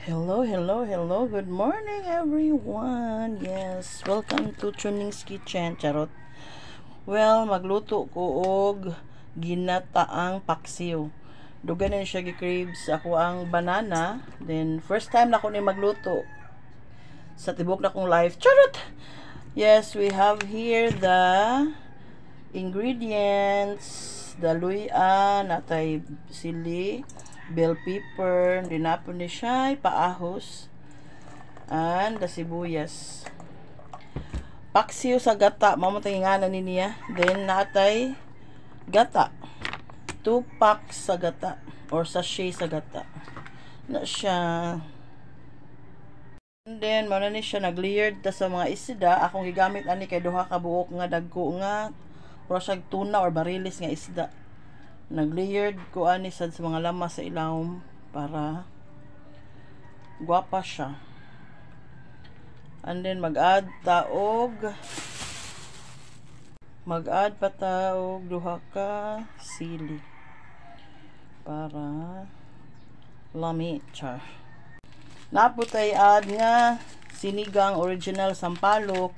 Hello, hello, hello. Good morning, everyone. Yes, welcome to Chuning's Kitchen. Charot. Well, magluto ko og ginataang paksiw. Dugan na siya gi-crave sa ako ang banana. Then, first time na ako ni magluto sa tibok na kong life. Charot! Yes, we have here the ingredients. The luya, natay sili, bell pepper, dinapon ni siya, paahos, and the sibuyas. Paksiw sa gata, mamutay nga na niya. Then, natay gata. 2 packs sa gata, or sachet sa gata. Na siya. And then, muna ni siya nag-layered ta sa mga isda. Akong gigamit ani kay duha ka buok nga dagko nga pura siya tuna or barilis nga isda. Nag-layered ko ani sad sa mga lamas sa ilawom para guwapa siya. And then mag-add pa taog duha ka sili para lami char. Naputay add nga sinigang original sampalok.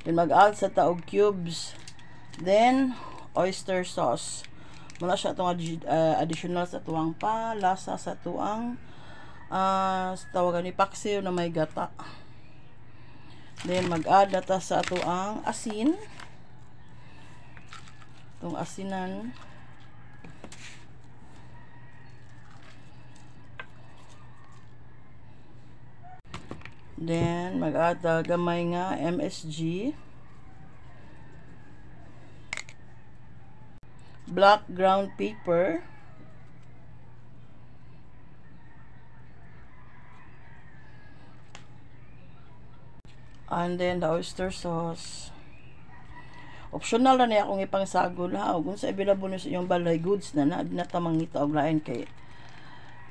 Then mag-add sa taog cubes. Then oyster sauce. Muna siya itong additional sa tuwang palasa sa tuwang tawagan ni paksiw na may gata. Then mag-add data sa tuwang asin. Itong asinan. Then mag-add gamay nga MSG. Black ground pepper, and then the oyster sauce. Optional na niya akong ipangsagol ha. Kung sa available nyo sa inyong balay goods na natamang ito og lain kay,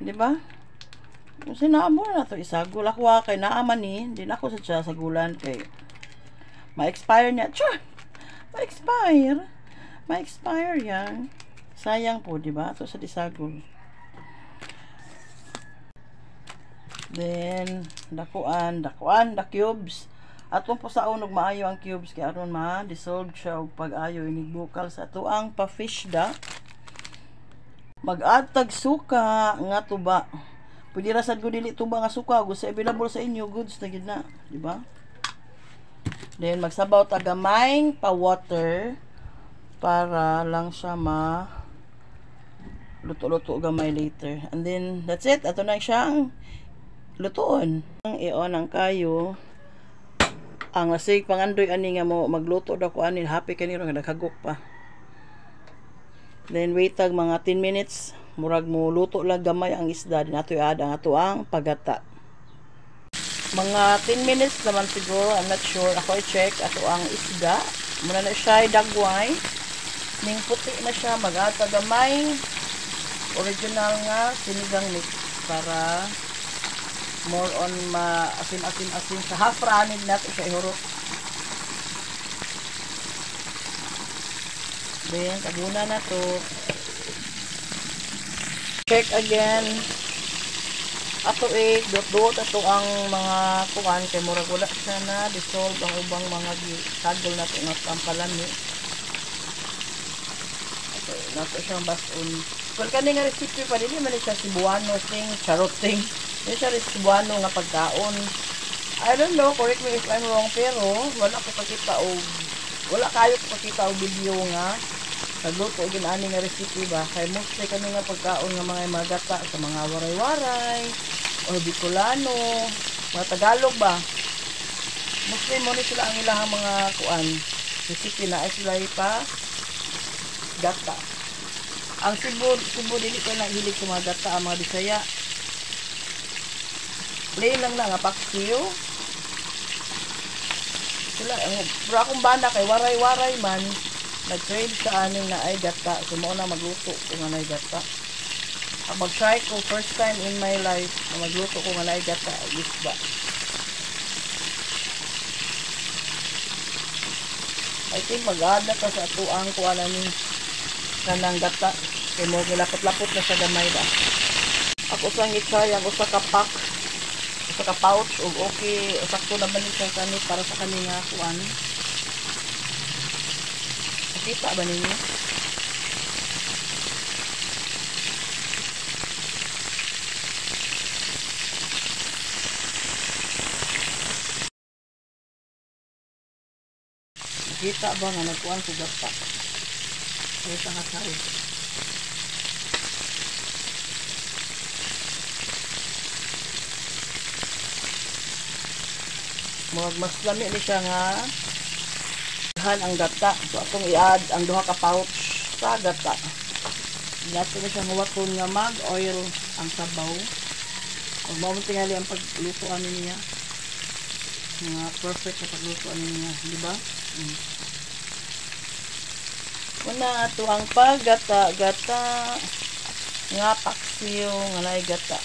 di ba? Kung sinamor na to isagol ako kay naaman ni, din ako sa sagulan kay ma-expire niya. Char! Ma-expire yan. Sayang po, di ba? Ito sa disagol. Then, dakuan, the cubes. Atong po sa unog maayo ang cubes kaya aron ma-dissolve siya og pag-ayo inigbukal sa tuang pa-fish da. Mag-add tag suka nga tuba. Pwede ra sad ko dili tuba nga suka, gusto available sa inyo goods na gid na, di ba? Then magsabaw ta gamay pa water para lang siya luto-luto gamay later. And then, that's it. Ato na siyang lutoon. Ang i-on ang kayo. Ang lasig pangandoy ani nga mo magluto daw ko ani happy kaniro nga naghagok pa. Then wait tag mga 10 minutes. Murag mo luto lang gamay ang isda. Din ato i-add ang ato ang pagata. Mga 10 minutes naman siguro. I'm not sure. Ako i-check ato ang isda. Muna na siya dagway. Ning puti na siya, mag-ata gamay original nga sinigang mix para more on asin sa half ranid natin sa ihurot. Then taguna na to, check again ato dot ato ang mga kuan kay murag wala siya na dissolve ang ubang mga sagol nato nga pampalami. Nato siyang bason. Well, kani nga recipe pa din man siya Cebuano thing, charot thing. Hindi siya Cebuano nga pagkaon. I don't know, correct me if I'm wrong, pero wala ko pakita o wala kayo ko pakita o video nga nagluto o ginani nga recipe ba. Kaya mostly kani nga pagkaon nga mga gata sa mga waray-waray o Bicolano, mga Tagalog ba. Mostly mo ni sila ang ilang mga kuan recipe na ay sila pa gata. Ang Cebu dili ko na hilig sa mga gata, ang mga Bisaya. Plain lang nga paksiw. Sila, pero akong banda kay waray-waray man, nag-trade sa anin na ay gata. So, mo na magluto kung nga ay gata. Ang mag-try ko, first time in my life, na magluto kung nga ay gata, isda. I think mag-add na ka sa tuang kuha na ni kanang gata. Kaya mo gilapot-lapot na sa gamay ba. Ako sang i-try ang usa ka pack sa ka-pouch o okay sakto na ba ni siya kanit para sa kaninga kuan. Nakita ba ninyo? Nakita ba nga nagkuhan ko gata? Nakita nga sa rin. Mas lami ni siya nga ang gata. So atong i-add ang duha ka pouch sa gata. Nato na siya huwakon nga mag-oil ang sabaw. Kung mo tingali ang paglutoan niya. Nga perfect sa paglutoan niya, di ba? Una ato ang paggata-gata nga paksiw nga naay gata.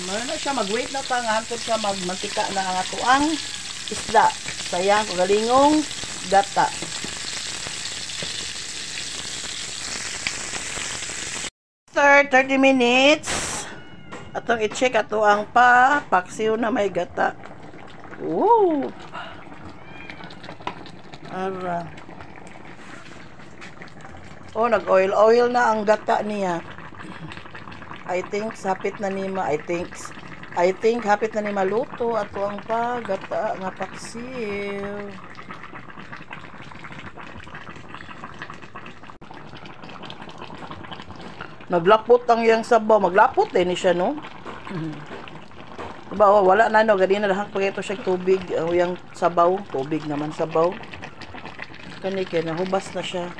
Meron na siya, mag-wait na ta nga hantod siya magmantika na ang ato ang isda. Sayang kung galingong gata. After 30 minutes, atong i-check ato ang paksiw na may gata. Woo! Ara. Oh, nag-oil-oil na ang gata niya. I think hapit na ni hapit na ni maluto ato ang paggata nga paksiw. Naglapot ang yang sabaw, maglapot ni siya no. Diba, oh, wala na no, ganina lahang pa ito siya tubig, yung sabaw, tubig naman sabaw. Kani kay nahubas na siya.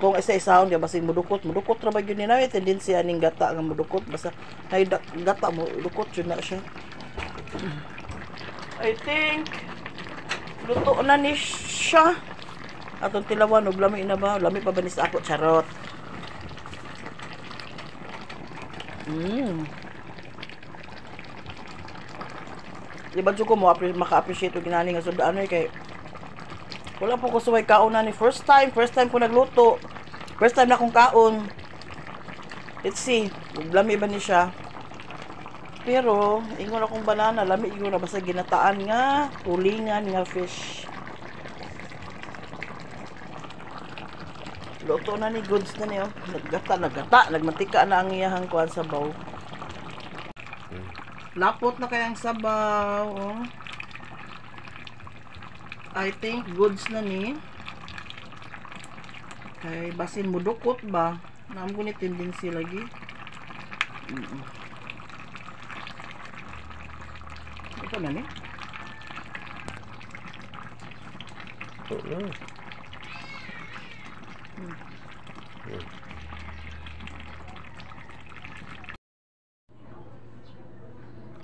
Kung isa-isahon diya basig mudukot ra ba gyud ni na tendency aning gata nga mudukot basta nay gata mo dukot jud na siya. I think luto na ni siya. Atong tilawan og lami na ba? Lami pa ba ni sa ako charot. Di ba ko mo maka-appreciate og ginani nga sudaan kay wala po ko suway kaon na ni first time ko nagluto. First time na akong kaon. Let's see, lami ba ni siya? Pero ingon akong banana, lami ingon na basta ginataan nga tulingan nga fish. Luto na ni goods na niyo. Naggata, nagmantika na ang iyahang kuan sabaw. Lapot na kayang sabaw, oh. I think goods na ni. Kay basin mo dukot ba? Naam ko ni tendency lagi. Ito na ni.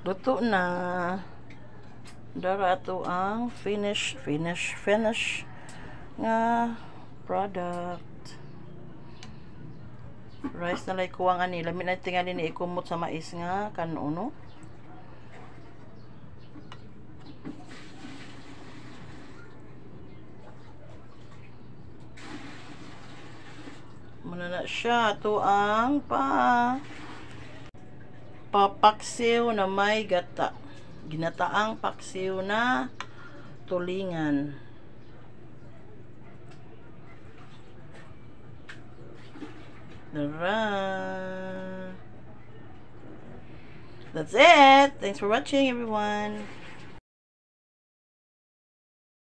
Luto na. Dara ato ang finish nga product. Rice na lay kuwang ani, lamin na tingali ni ikumot sa mais nga kanuno. Muna na siya ato ang papaksiw na may gata. Ginataang paksiw na tulingan. That's it. Thanks for watching, everyone.